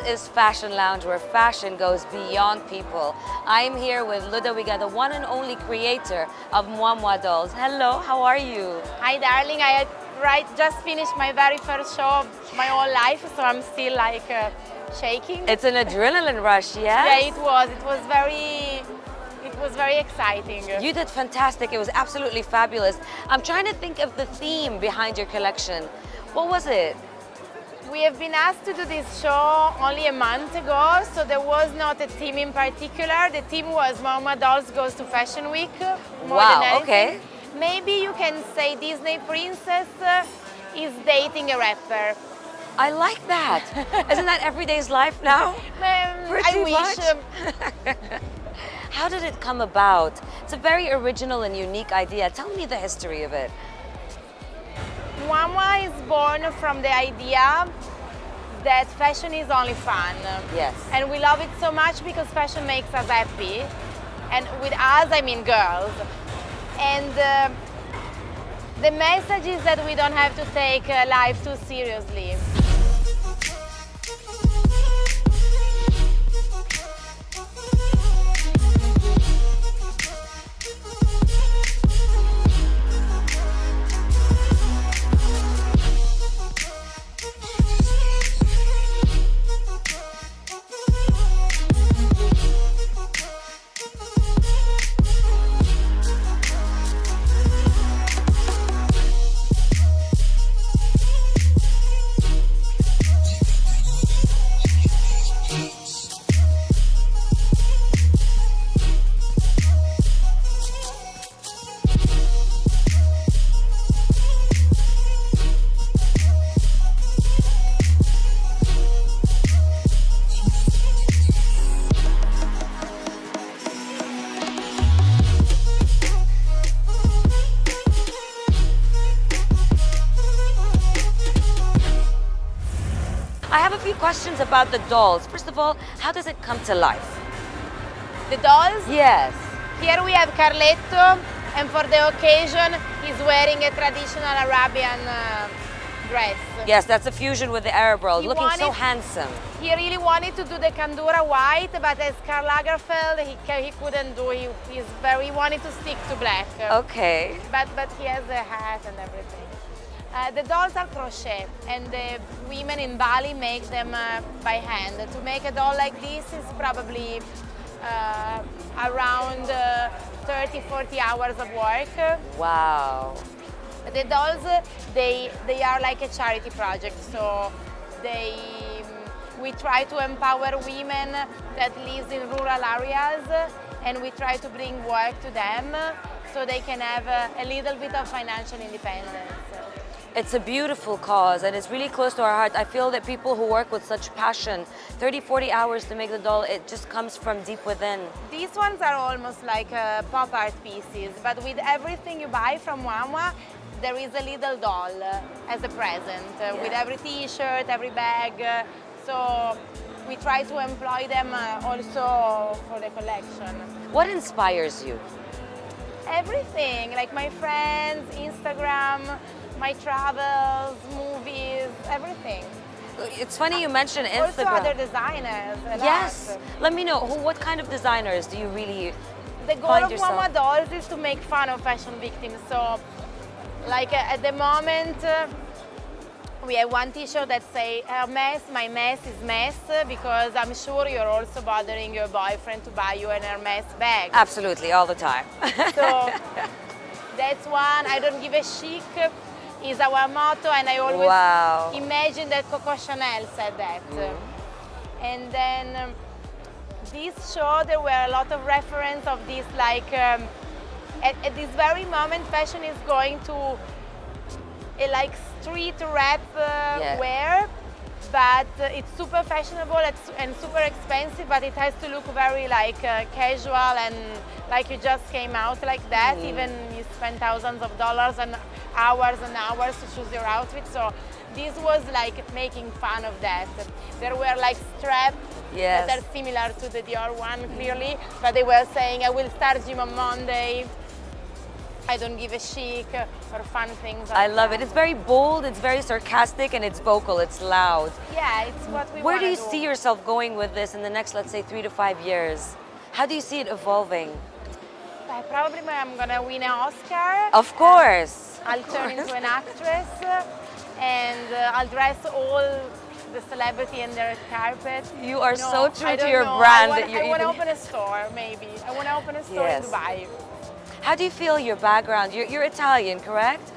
is Fashion Lounge, where fashion goes beyond people. I'm here with Ludovica, the one and only creator of Moi dolls. Hello, how are you? Hi, darling. I just finished my very first show of my whole life, so I'm still like shaking. It's an adrenaline rush, yes? Yeah, it was. It was very exciting. You did fantastic. It was absolutely fabulous. I'm trying to think of the theme behind your collection. What was it? We have been asked to do this show only a month ago, so there was not a theme in particular. The theme was Moi Dolls Goes to Fashion Week. Wow, okay. Maybe you can say Disney princess is dating a rapper. I like that. Isn't that everyday's life now? I wish. How did it come about? It's a very original and unique idea. Tell me the history of it. Moi is born from the idea that fashion is only fun. Yes. And we love it so much because fashion makes us happy. And with us, I mean girls. And the message is that we don't have to take life too seriously. I have a few questions about the dolls. First of all, how does it come to life? The dolls? Yes. Here we have Carletto, and for the occasion, he's wearing a traditional Arabian dress. Yes, that's a fusion with the Arab world, looking so handsome. He really wanted to do the Kandura white, but as Karl Lagerfeld, he couldn't do. He wanted to stick to black. Okay. But he has a hat and everything. The dolls are crochet, and the women in Bali make them by hand. To make a doll like this is probably around 30-40 hours of work. Wow. The dolls, they are like a charity project, so we try to empower women that live in rural areas, and we try to bring work to them so they can have a little bit of financial independence. It's a beautiful cause, and it's really close to our heart. I feel that people who work with such passion, 30-40 hours to make the doll, it just comes from deep within. These ones are almost like pop art pieces, but with everything you buy from Moi, there is a little doll as a present, with every t-shirt, every bag. So we try to employ them also for the collection. What inspires you? Everything, like my friends, Instagram, my travels, movies, everything. It's funny you mentioned Instagram. Also other designers. Yes. Let me know, what kind of designers do you really The goal find of yourself? Moi Dolls is to make fun of fashion victims. So, like at the moment, we have one t-shirt that says, Hermes, my mess is mess, because I'm sure you're also bothering your boyfriend to buy you an Hermes bag. Absolutely, all the time. So, that's one. I don't give a chic is our motto, and I always imagine that Coco Chanel said that. And then this show, there were a lot of reference of this, like at this very moment, fashion is going to like street rap wear, but it's super fashionable and super expensive, but it has to look very like casual and like you just came out like that. Even you spend thousands of dollars and hours to choose your outfit. So this was like making fun of that. There were like straps that are similar to the Dior one, clearly, but they were saying, I will start gym on Monday. I don't give a chic or fun things. I love it. It's very bold, it's very sarcastic, and it's vocal, it's loud. Yeah, it's what we Where want do you to see yourself going with this in the next, let's say, 3 to 5 years? How do you see it evolving? Probably I'm gonna win an Oscar. Of course. I'll turn into an actress, and I'll dress all the celebrity in their carpet. You are No, so true I to don't your know. brand I that you're want to even... open a store, maybe. I want to open a store Yes. in Dubai. How do you feel your background? You're Italian, correct?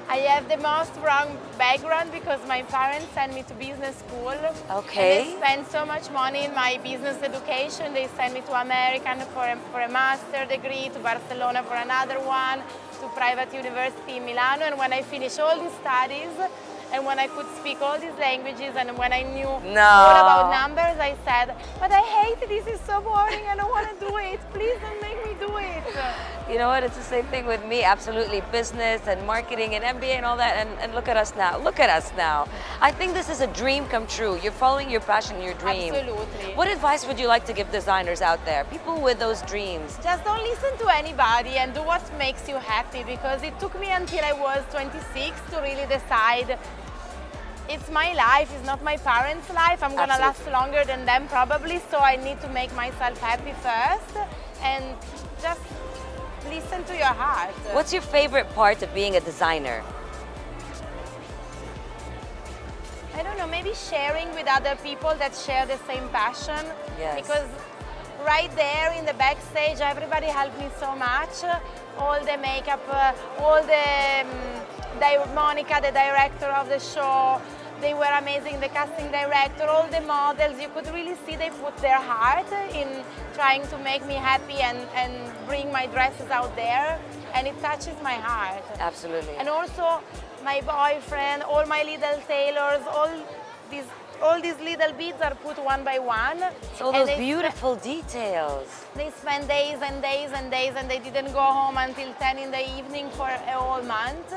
I have the most wrong background because my parents sent me to business school. Okay. And they spent so much money in my business education. They sent me to American for a master degree, to Barcelona for another one, to private university in Milano. And when I finished all these studies, and when I could speak all these languages, and when I knew all about numbers, I said, but I hate this, it's so boring, I don't want to do it. Please don't make me do it. You know what, it's the same thing with me, absolutely. Business and marketing and MBA and all that, and look at us now. Look at us now. I think this is a dream come true. You're following your passion, your dream. Absolutely. What advice would you like to give designers out there, people with those dreams? Just don't listen to anybody and do what makes you happy, because it took me until I was 26 to really decide it's my life, it's not my parents' life. I'm gonna last longer than them probably, so I need to make myself happy first and just listen to your heart. What's your favorite part of being a designer? I don't know, maybe sharing with other people that share the same passion. Yes. Because right there in the backstage, everybody helped me so much. All the makeup, all the Monica, the director of the show, they were amazing. The casting director, all the models, you could really see they put their heart in trying to make me happy and bring my dresses out there, and it touches my heart. Absolutely. And also my boyfriend, all my little tailors, all these little beads are put one by one. So those beautiful details. They spent days and days and days, and they didn't go home until 10 in the evening for a whole month.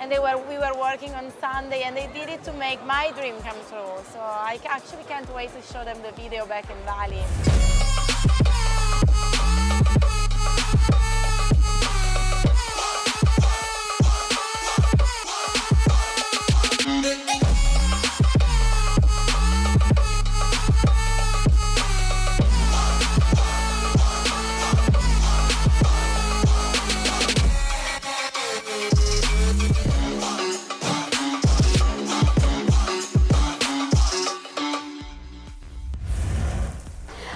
And we were working on Sunday, and they did it to make my dream come true. So I actually can't wait to show them the video back in Bali.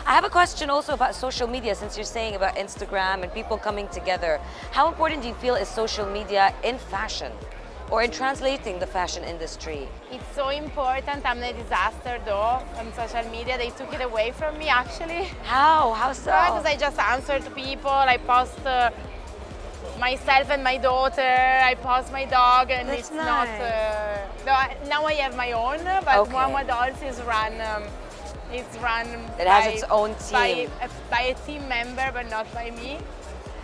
I have a question also about social media, since you're saying about Instagram and people coming together. How important do you feel is social media in fashion or in translating the fashion industry? It's so important. I'm a disaster though on social media. They took it away from me actually. How? How so? Because I just answer to people. I post myself and my daughter. I post my dog, and That's it's nice. not. Now I have my own, but Okay. Mama Dolls is run. It's run. It has its own team. By a team member, but not by me.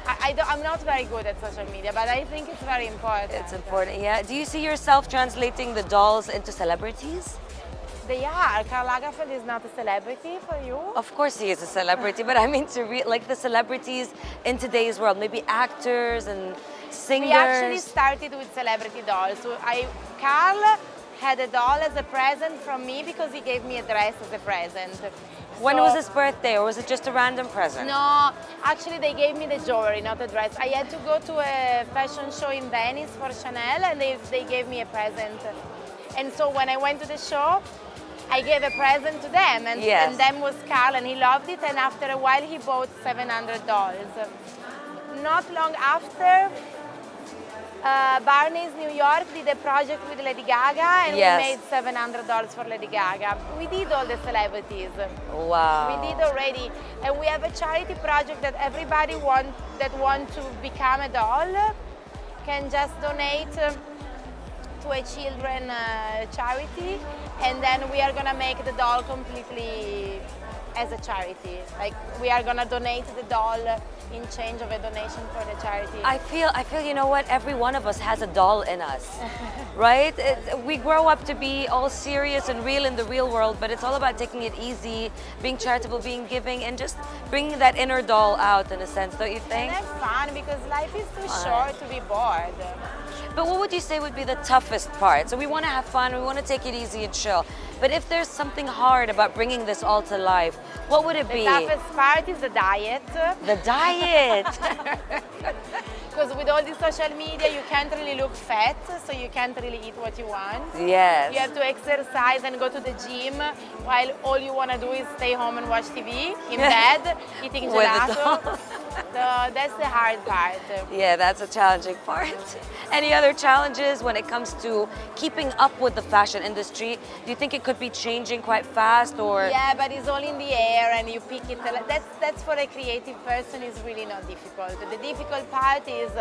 I'm not very good at social media, but I think it's very important. It's important, yeah. Do you see yourself translating the dolls into celebrities? They are. Karl Lagerfeld is not a celebrity for you. Of course he is a celebrity, but I mean like the celebrities in today's world, maybe actors and singers. We actually started with celebrity dolls. So Karl had a doll as a present from me because he gave me a dress as a present. When was his birthday, or was it just a random present? No, actually they gave me the jewelry, not a dress. I had to go to a fashion show in Venice for Chanel, and they gave me a present. And so when I went to the show, I gave a present to them, and them was Karl, and he loved it, and after a while he bought $700. Not long after, Barney's New York did a project with Lady Gaga, and we made $700 for Lady Gaga. We did all the celebrities. Wow. We did already, and we have a charity project that everybody that want to become a doll can just donate to a children charity, and then we are gonna make the doll completely as a charity. Like we are gonna donate the doll in change of a donation for the charity. I feel, you know what? Every one of us has a doll in us, right? We grow up to be all serious and real in the real world, but it's all about taking it easy, being charitable, being giving, and just bringing that inner doll out in a sense, don't you think? And have fun because life is too short to be bored. But what would you say would be the toughest part? So we want to have fun, we want to take it easy and chill. But if there's something hard about bringing this all to life, what would it be? The toughest part is the diet. The diet. Because with all the social media, you can't really look fat, so you can't really eat what you want. Yes. You have to exercise and go to the gym, while all you want to do is stay home and watch TV in bed, eating With the gelato. doll. So that's the hard part. Yeah, that's a challenging part. Any other challenges when it comes to keeping up with the fashion industry? Do you think it could be changing quite fast, or? Yeah, but it's all in the air and you pick it. That's for a creative person is really not difficult. The difficult part is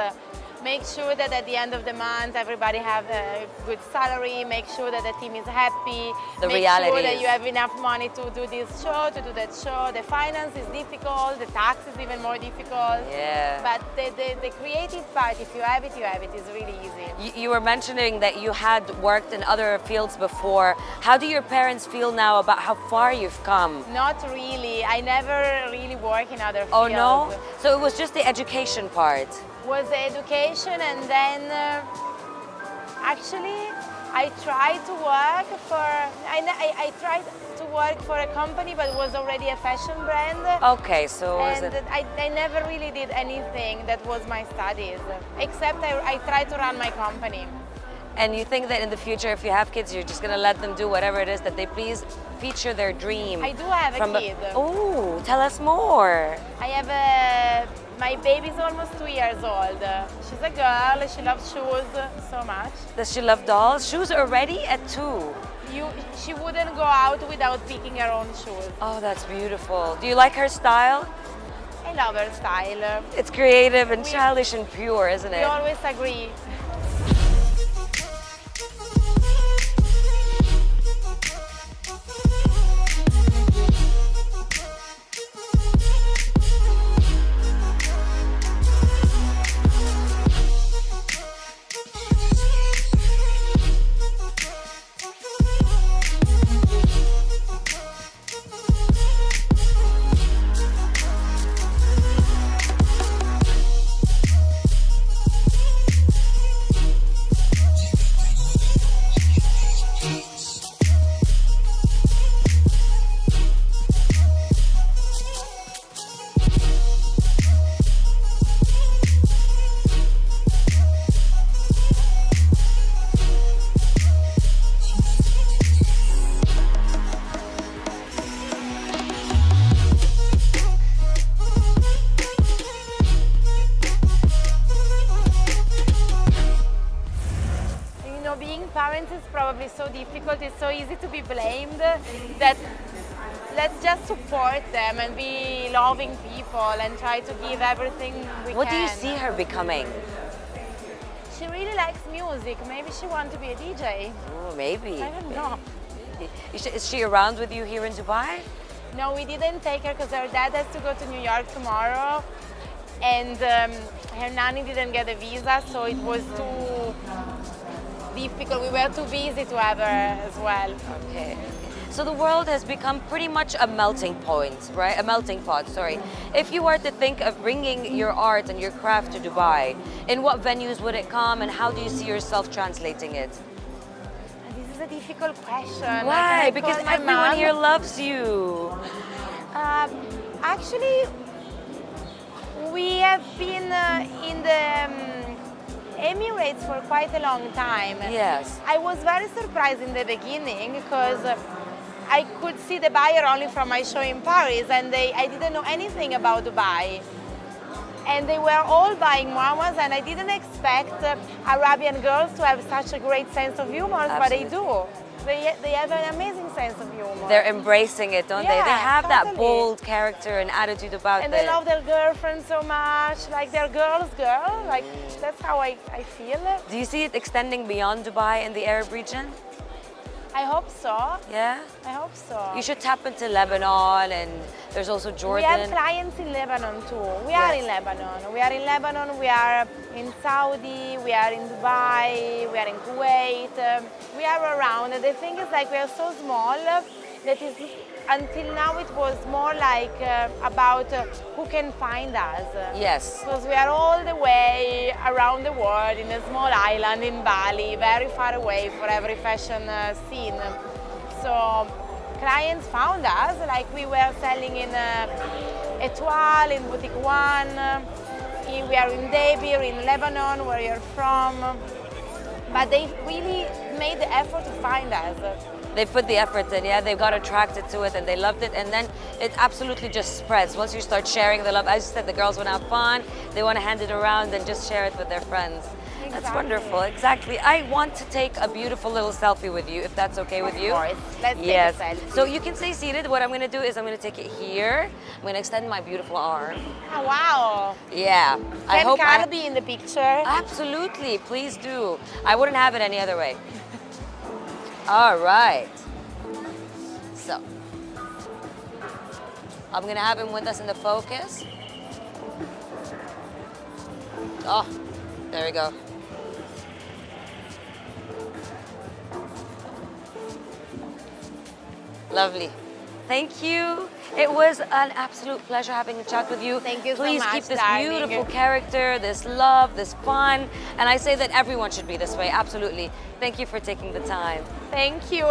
make sure that at the end of the month everybody have a good salary, make sure that the team is happy, make sure that you have enough money to do this show, to do that show. The finance is difficult, the tax is even more difficult. Yeah. But the creative part, if you have it, you have it. It's really easy. You were mentioning that you had worked in other fields before. How do your parents feel now about how far you've come? Not really. I never really work in other fields. Oh no? So it was just the education part? Was the education, and then actually I tried to work for I tried to work for a company, but it was already a fashion brand. Okay, so and I never really did anything that was my studies, except I tried to run my company. And you think that in the future, if you have kids, you're just gonna let them do whatever it is that they please, feature their dream? I do have a kid. Oh, tell us more. I have my baby's almost 2 years old. She's a girl, she loves shoes so much. Does she love dolls? Shoes already at 2? She wouldn't go out without picking her own shoes. Oh, that's beautiful. Do you like her style? I love her style. It's creative and childish and pure, isn't it? We always agree. Being parents is probably so difficult, it's so easy to be blamed, that let's just support them and be loving people and try to give everything we can. What do you see her becoming? She really likes music. Maybe she wants to be a DJ. Oh, maybe. I don't know. Is she around with you here in Dubai? No, we didn't take her because her dad has to go to New York tomorrow, and her nanny didn't get a visa, so it was too difficult. We were too busy to have her as well. Okay. So the world has become pretty much a melting point, right? A melting pot, sorry. If you were to think of bringing your art and your craft to Dubai, in what venues would it come, and how do you see yourself translating it? This is a difficult question. Why? Because everyone here loves you. Actually, we have been in the Emirates for quite a long time. Yes. I was very surprised in the beginning because I could see the buyer only from my show in Paris, and I didn't know anything about Dubai. And they were all buying muammas, and I didn't expect Arabian girls to have such a great sense of humor, but they do. They have an amazing sense of humor. They're embracing it, don't they? They have that bold character and attitude about and they love their girlfriend so much, like they're girls' girl. Like that's how I feel. Do you see it extending beyond Dubai and the Arab region? I hope so. Yeah? I hope so. You should tap into Lebanon, and there's also We Jordan. have clients in Lebanon too. We are in Lebanon. We are in Lebanon. We are in Saudi. We are in Dubai. We are in Kuwait. We are around. The thing is, like, we are so small that is until now it was more like about who can find us. Yes. Because we are all the way around the world in a small island in Bali, very far away for every fashion scene. So clients found us, like we were selling in Etoile, in Boutique One, we are in Debir, in Lebanon, where you're from. But they really made the effort to find us. They put the effort in, yeah, they got attracted to it and they loved it, and then it absolutely just spreads. Once you start sharing the love, as you said, the girls want to have fun, they want to hand it around and just share it with their friends. Exactly. That's wonderful, exactly. I want to take a beautiful little selfie with you, if that's okay with you. Of course, let's yes. take a selfie. So you can stay seated. What I'm going to do is I'm going to take it here. I'm going to extend my beautiful arm. Oh, wow. Yeah. Can Carl be in the picture? Absolutely, please do. I wouldn't have it any other way. All right. So, I'm gonna have him with us in the focus. Oh, there we go. Lovely. Thank you. It was an absolute pleasure having a chat with you. Thank you so Please much, keep this darling. beautiful character, this love, this fun. And I say that everyone should be this way, absolutely. Thank you for taking the time. Thank you.